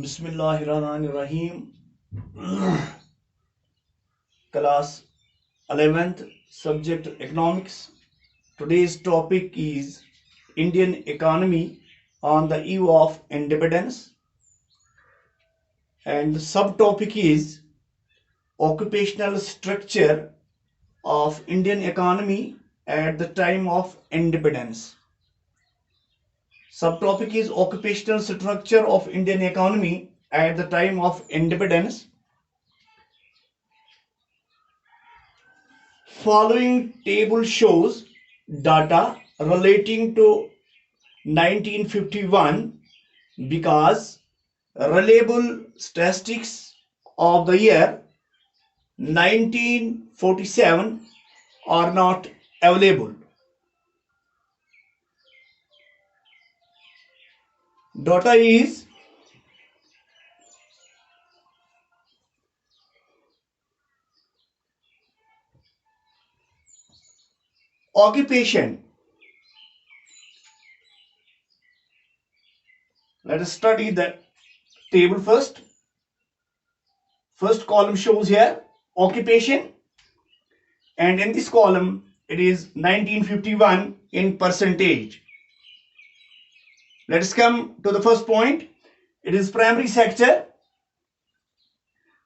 Bismillahirrahmanirrahim. Class 11th, subject economics. Today's topic is Indian economy on the eve of independence, and the subtopic is occupational structure of Indian economy at the time of independence. Subtopic is occupational structure of Indian economy at the time of independence. Following table shows data relating to 1951 because reliable statistics of the year 1947 are not available. Data is occupation. Let us study the table first. First column shows here occupation, and in this column it is 1951 in percentage. Let us come to the first point. It is primary sector.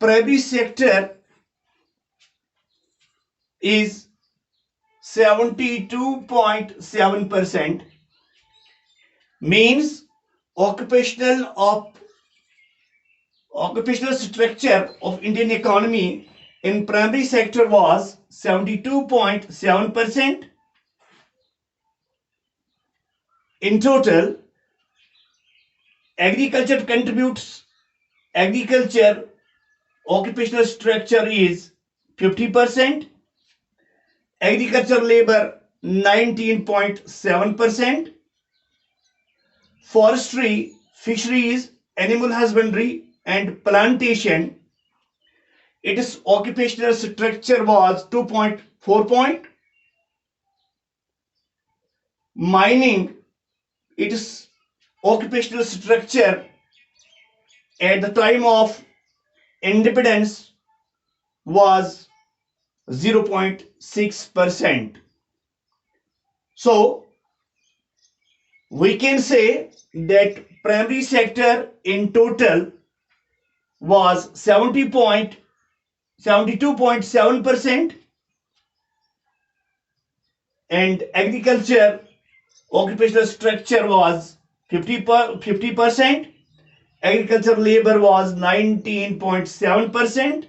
Primary sector is 72.7%, means occupational structure of Indian economy in primary sector was 72.7%. In total, agriculture contributes, agriculture occupational structure is 50%, agriculture labor 19.7%, forestry, fisheries, animal husbandry and plantation, its occupational structure was 2.4 point. Mining, its occupational structure at the time of independence was 0.6%. So we can say that primary sector in total was 72.7%, and agriculture occupational structure was 50%, agriculture labor was 19.7%,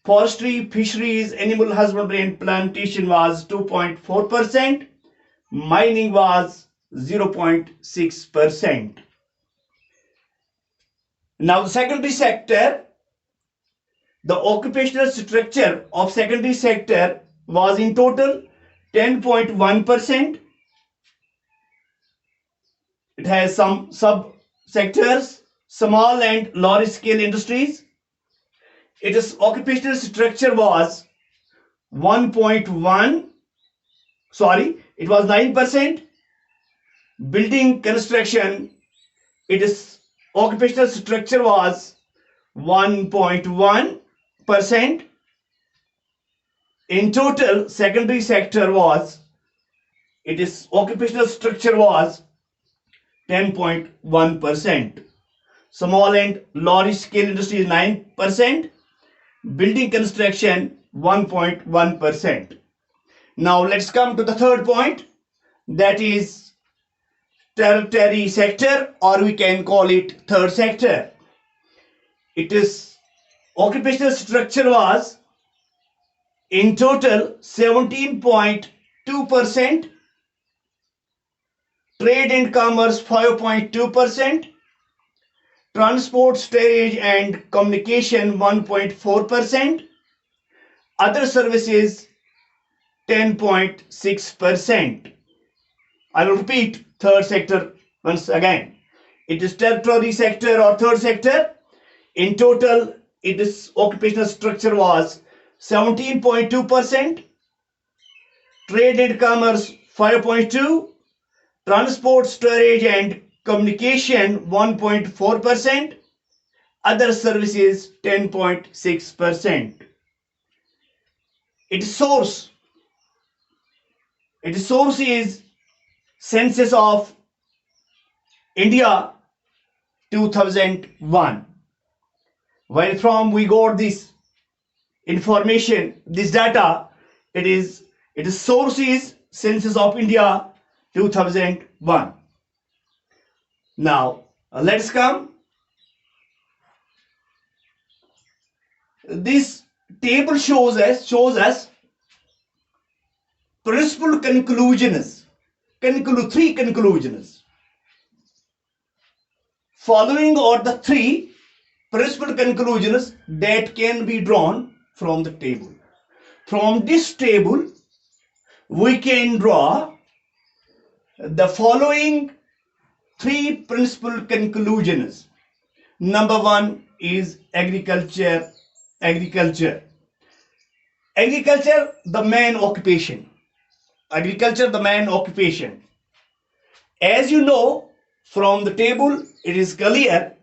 forestry, fisheries, animal husbandry and plantation was 2.4%, mining was 0.6%. Now the secondary sector, the occupational structure of secondary sector was in total 10.1%. It has some sub-sectors, small and large scale industries. Its occupational structure was 9%. Building construction, its occupational structure was 1.1%. In total, secondary sector was, its occupational structure was 10.1%. Small and large scale industry is 9%. Building construction 1.1%. Now let's come to the third point, that is tertiary sector, or we can call it third sector. Its occupational structure was in total 17.2%, trade and commerce 5.2%, transport, storage and communication 1.4%, other services 10.6%. I will repeat third sector once again. It is tertiary sector or third sector. In total, its occupational structure was 17.2%, trade and commerce 5.2%, transport, storage and communication 1.4%, other services 10.6%. Its source, its source is Census of India 2001. Where from we got this information, this data, its source is Census of India 2001. Now let's come. This table shows us principal conclusions, three conclusions. Following are the three principal conclusions that can be drawn from the table. From this table, we can draw the following three principal conclusions. Number one is agriculture. Agriculture, the main occupation. Agriculture, the main occupation. As you know, from the table, it is clear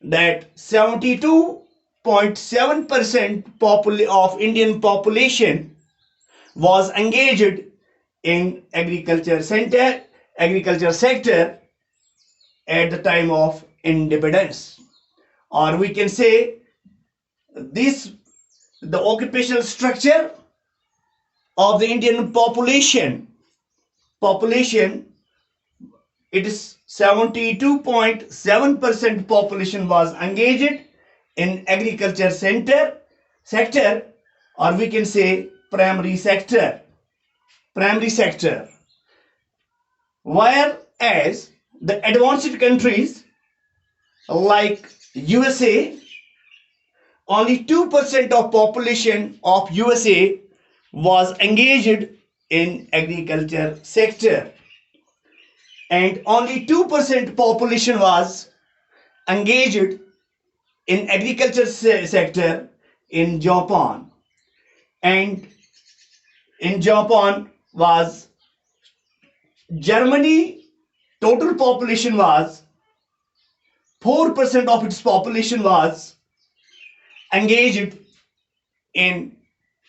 that 72.7% of Indian population was engaged in agriculture sector at the time of independence. Or we can say the occupational structure of the Indian population, it is 72.7% population was engaged in agriculture sector, or we can say primary sector. Whereas the advanced countries like USA, only 2% of population of USA was engaged in agriculture sector, and only 2% population was engaged in agriculture sector in Japan. And in Japan was Germany, total population was 4% of its population was engaged in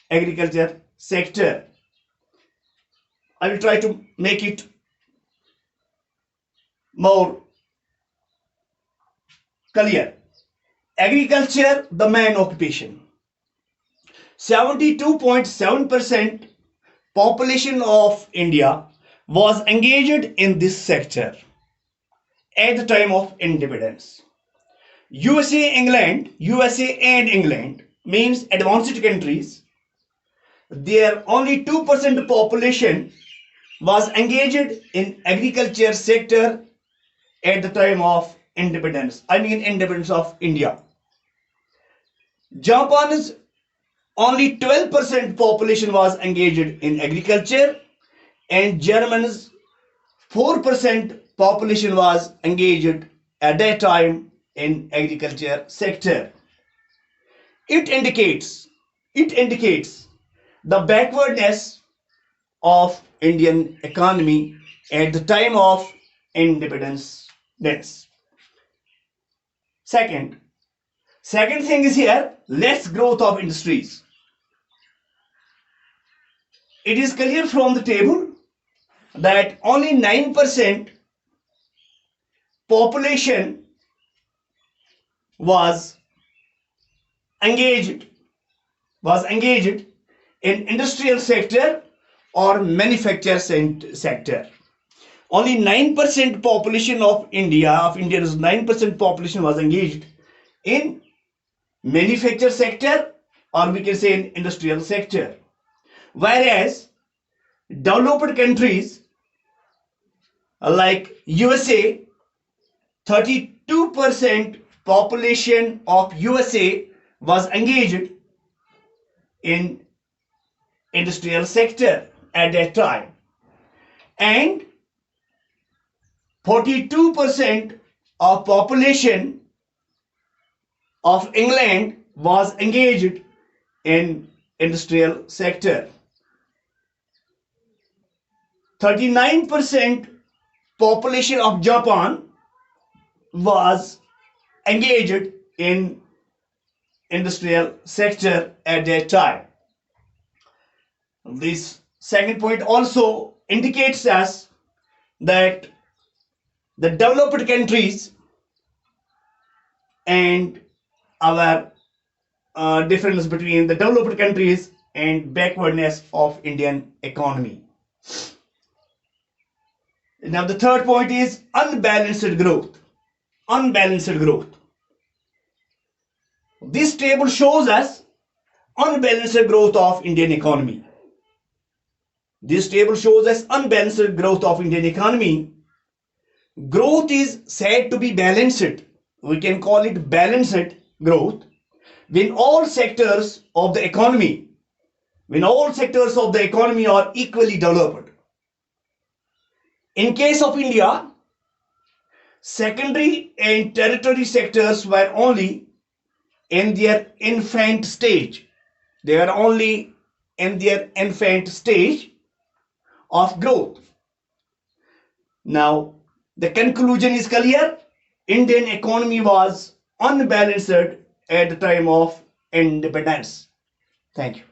agriculture sector. I will try to make it more clear. Agriculture, the main occupation. 72.7% population of India was engaged in this sector at the time of independence. USA and England means advanced countries. Their only 2% population was engaged in agriculture sector at the time of independence. I mean independence of India. Japan's only 12% population was engaged in agriculture, and Germany's 4% population was engaged at that time in agriculture sector. It indicates the backwardness of Indian economy at the time of independence. Second thing is here, less growth of industries. It is clear from the table that only 9% population was engaged in industrial sector or manufacture sector. Only 9% population of India's 9% population was engaged in manufacture sector, or we can say in industrial sector. Whereas developed countries like USA, 32% population of USA was engaged in industrial sector at that time, and 42% of population of England was engaged in industrial sector. 39% population of Japan was engaged in industrial sector at that time. This second point also indicates us that the developed countries and our difference between the developed countries and backwardness of Indian economy. Now the third point is unbalanced growth. Unbalanced growth. This table shows us unbalanced growth of Indian economy. This table shows us unbalanced growth of Indian economy. Growth is said to be balanced. We can call it balanced growth when all sectors of the economy are equally developed. In case of India, secondary and tertiary sectors were only in their infant stage. They are only in their infant stage of growth. Now, the conclusion is clear. Indian economy was unbalanced at the time of independence. Thank you.